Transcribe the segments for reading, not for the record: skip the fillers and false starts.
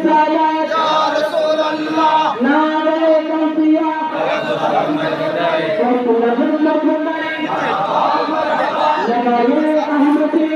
रिसालत या रसूल अल्लाह नारे तौसिया लगाए अहमदी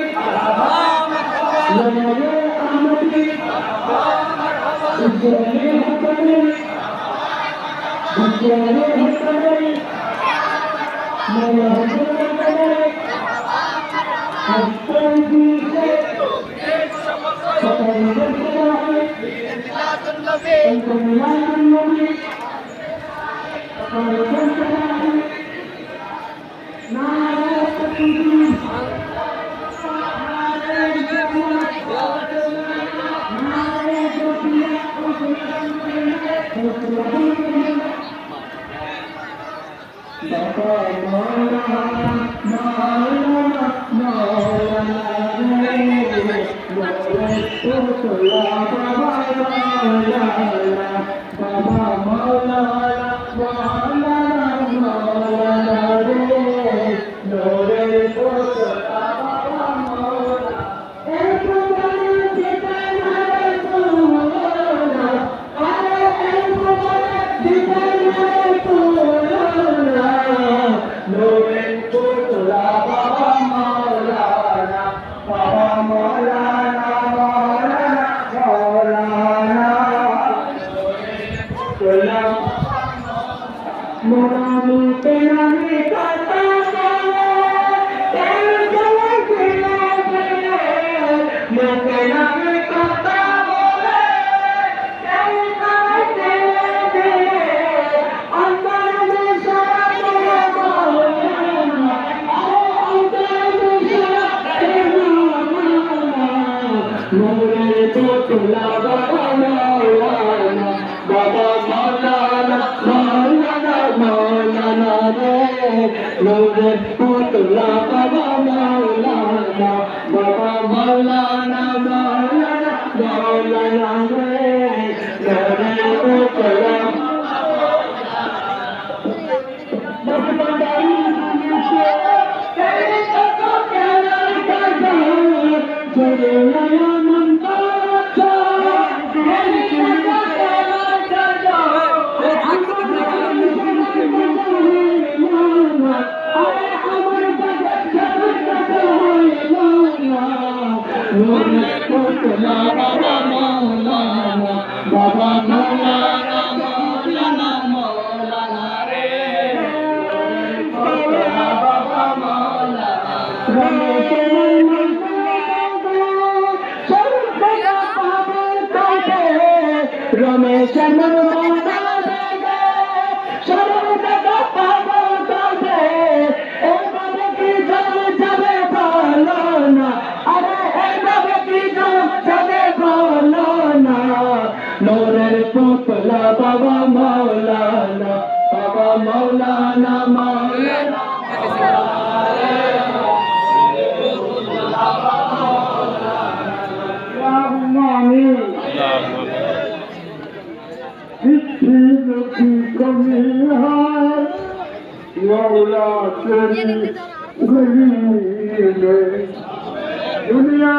दुनिया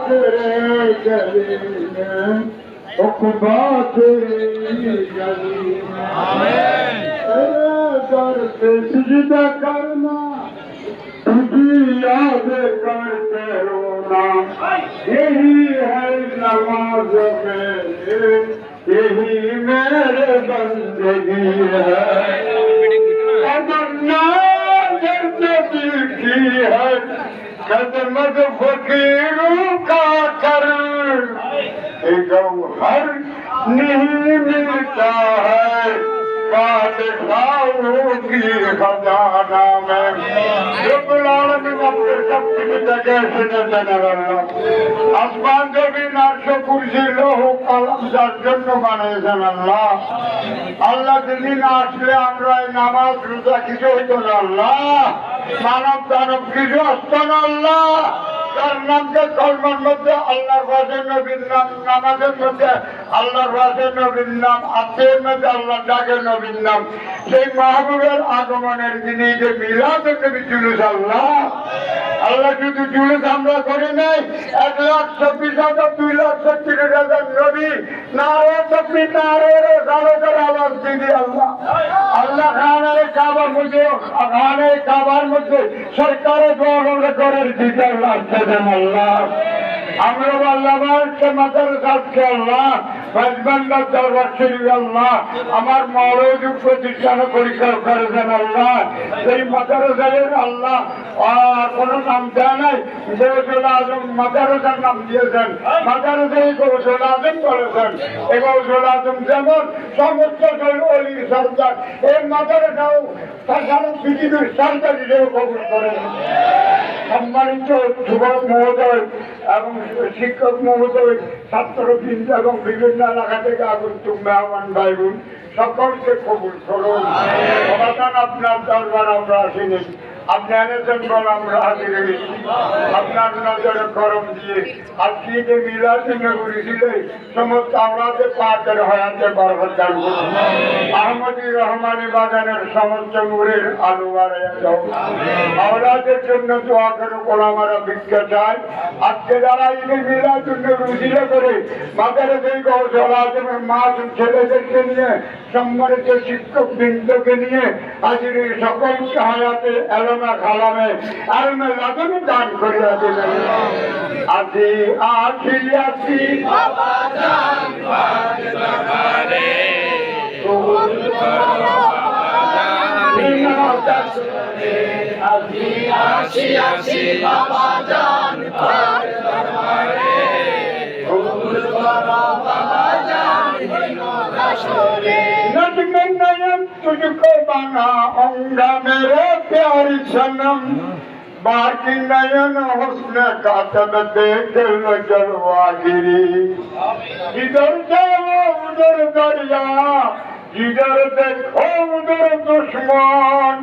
तेरे गली में उक़बा तेरी गली में तेरे दर पे सजदा करना तुझी याद करते रोना यही है नमाज मेरे यही मेरे बंदगी है तमन्ना की है खदमत फकीरों का कर गौहर नहीं मिलता है बादशाहों की खजाना में আসমান জমিন আরশ কুরসি লৌহ কলম যার জন্য বানিয়েছেন আল্লাহ। আল্লাহ যেদিন আসলে আমরা এই নামাজ রোজা কিছু হইতো না আল্লাহ, মানব দানব কিছু আসতো না আল্লাহ। তার নামকে কলমের মধ্যে আল্লাহর ওয়াজে নবীর নাম, নামাজের মধ্যে আল্লাহর ওয়াজে নবীর নাম, আত্মের মধ্যে আল্লাহ ডাকে নবীর নাম। সেই মাহবুবের আগমনের দিনে যে মিলাদ নবী জুলুস আল্লাহ আল্লাহ শুধু জুড়ে আমরা করে নাই 1,26,000 2,36,000 নবী নারে তকবীর নারে রিসালাতের আওয়াজ দিদি আল্লাহ আল্লাহ খানে কাবার মধ্যে সরকারের দোয়া করার দিতে লাগছে দেন আল্লাহ আমরা আল্লাহ মাদ্রাসাকে আল্লাহ রাজবান্দার দরবার শরীফ আল্লাহ আমার মৌলভী প্রতিষ্ঠান পরীক্ষা করে দেন আল্লাহ এই মাদ্রাসার আল্লাহ কোনো নাম দেয় নাই গৌসুল আজম মাদ্রাসার নাম দিয়েছেন মাদ্রাসায় গৌসুল আজম করেছেন এই গৌসুল আজম যেমন সমস্ত অলির সরকার এই মাদ্রাসাও সারা পৃথিবীর সরকার হিসেবে কবুল করে সম্মানিত যুবক মহোদয় এবং শিক্ষক মহোদয় ছাত্রবৃন্দ এবং বিভিন্ন এলাকা থেকে আগন্তুক মেহমান ভাই বোন সকলকে কবুল করুন সমাধান আপনার দরবার আমরা আসিনি আপনি এনেছেন বলে আমরা হাজির হয়েছি আপনার নজরে করম দিয়ে আজকে যে মিলাদ নগরী ছিল সমস্ত আমরাতে পাকের হয়াতে বরকত দান করুন আহমদী রহমানী বাগানের সমস্ত নূরের আলো বাড়াইয়া যাও আওলাদের জন্য দোয়া করে গোলামারা ভিক্ষা চায় আজকে যারা ঈদে মিলাদ নগরী করে মাদারে সেই গৌসল আজমের মা ছেলেদেরকে নিয়ে সম্মানিত শিক্ষক বৃন্দকে নিয়ে হাজির সকলকে হায়াতে এলমা খালামে আলমে লাদনে দান করিয়া দিলেন আসি আসি আসি বাবা জান পাক দরবারে কবুল করো বাবা জান আসি আসি আসি বাবা জান পাক দরবারে কবুল করো বাবা জান হাসরে नजम नयन तुझको बनाऊंगा मेरे प्यारी सनम बाकी नयन हुस्न का तब देख जलवागिरी जिधर जाओ उधर दरिया जिधर देखो उधर दुश्मन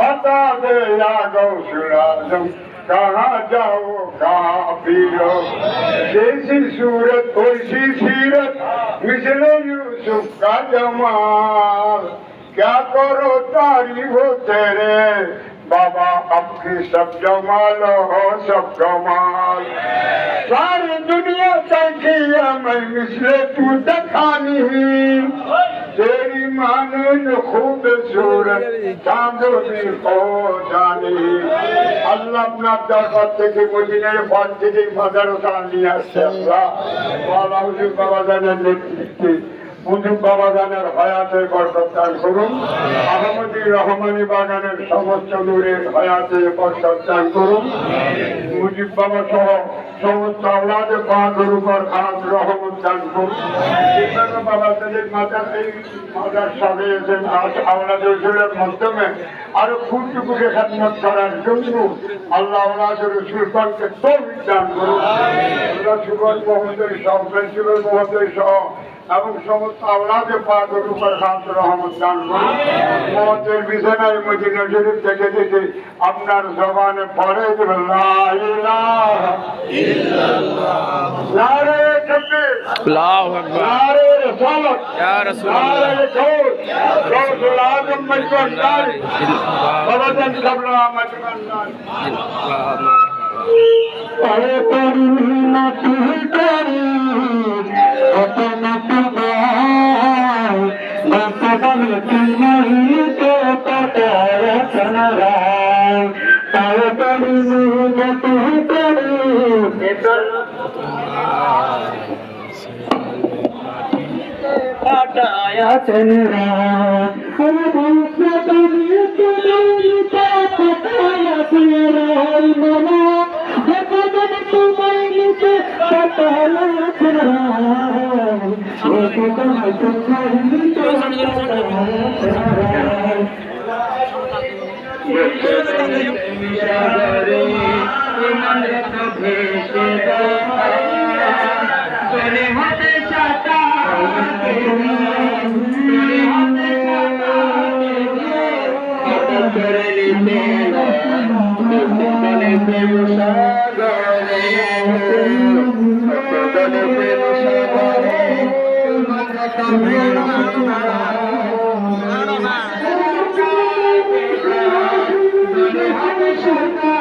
बता दे या गौसुल आजम कहाँ जाओ कहाँ फिरो जैसी सूरत वैसी सीरत मिसले यूसुफ का जमाल क्या करो तारीफ हो तेरे बाबा आपकी सब जमाल हो सब कमाल सारी दुनिया देखी मैं मिसले तू देखा नहीं तेरी मानन खूबसूरत चांद भी हो जानी আল্লাহ আপনার দরবার থেকে মদিনার পর থেকে মাদ্রাসা নিয়ে আসছে আল্লাহ মাওলানা হুজুর বাবা জানের নেতৃত্বে হুজুর বাবা জানের হায়াতে বরকত দান করুন আহমদী রহমানী বাগানের সমস্ত নূরের হায়াতে বরকত দান করুন মুজিব বাবা সহ সমস্ত আওলাদে পাকের উপর খাস রহমত দান করুন বাবা তাদের মাদ্রাসা দিয়েছেন আওলাদের রসুলের মাধ্যমে আরো ফুটে ফুটে খেদমত করার জন্য আল্লাহ আওলাদের রসুল পাককে তৌফিক দান করুন আল্লাহ সুবল মহোদয় সহ প্রিন্সিপাল মহোদয় সহ এবং সমস্ত আওলাদে পাকের উপর খাস রহমত দান করুন মহতের বিছানায় মদিনা শরীফ থেকে দেখে আপনার জবানে পড়ে দেবেন লা ইলাহা ইল্লাল্লাহ নারে তাকবীর আল্লাহু আকবার নারে রিসালাত ইয়া রাসূলুল্লাহ নারে গৌসুল আজম মজবুরদারি বাবা জান কাবলা মজবুরদারি আরে পরিনা তুই করি কত না তুই গতকাল তুই नहीं तो पता चला তারে পরিনা তুই করি পাটায়া চলরা আমি বুঝতে পারি তুমি পাটায়া চলরা মনা যখন তুমি নিতে পাটায়া চলরা যখন তুমি নিতে পাটায়া চলরা ইমান রাখো ভেসে তোরে হাতে চাটা তোরে হাতে চাটা করে নিতে তোরে প্রেমসাগরে তোরে প্রেমসাগরে তোরে হাতে চাটা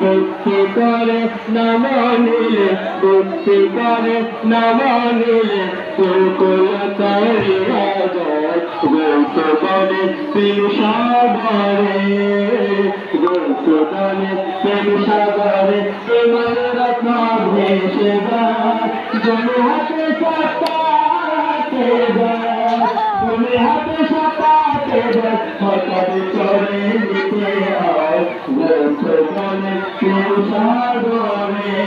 ভক্তি করে না মানিলে ভক্তি করে না মানিলে দুর্বলতারি রাজার গৌতমনে প্রেম সাগরে গৌতমনে প্রেম সাগরে প্রেমের রত্না ভেসে যায় জমি হাতে সাতাতে যায় জমি হাতে সাতাতে যায় হঠাৎ চলে নিতে হয় গৌতমনে প্রেম সাগরে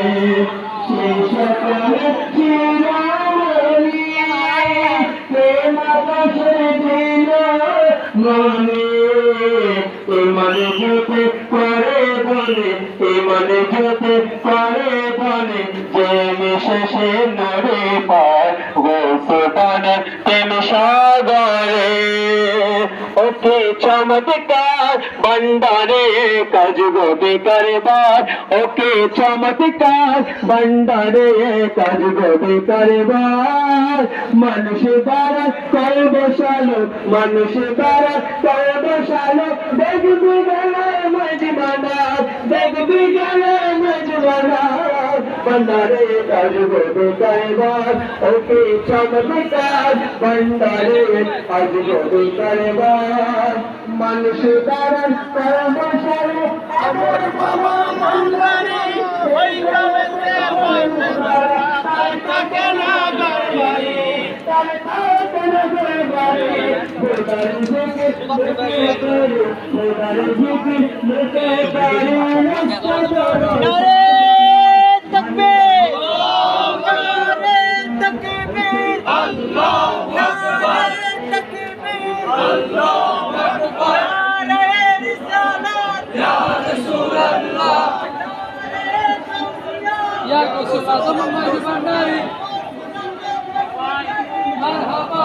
সেই সকালে চিরামণি প্রেম আকাশে দিল মনে মানে যেতে পারে বলে মানে যেতে পারে বলে যে শেষে নড়ে পায় গোপনে প্রেম সাগরে ওকে চমৎকার বন্ডারে কাজ গো বেকার বার ওকে চমৎকার বন্ডারে কাজ গো বেকার বার মানুষ দ্বারা কয় বসালো মানুষ দ্বারা কয় বসালো দেখবি গেলে মজমানা দেখবি গেলে মজমানা বন্ডারে কাজ গো বেকার বার ওকে চমৎকার বন্ডারে কাজ গো বেকার বার মানুষ দ্বারা কয় বসালো আমার বাবা বন্ডারে ওই গ্রামেতে তাই থাকে না গরবারি তাই থাকে না গরবারি খোদার জিকির মুখে করো খোদার জিকির মুখে করো নারে তাকবীর নারে তাকবীর আল্লাহু আকবার তাকবীর আল্লাহু আকবার নারে রিসালাত ইয়া রাসূলুল্লাহ ইয়া রাসূলুল্লাহ সাল্লাল্লাহু আলাইহি ওয়া সাল্লাম মারহাবা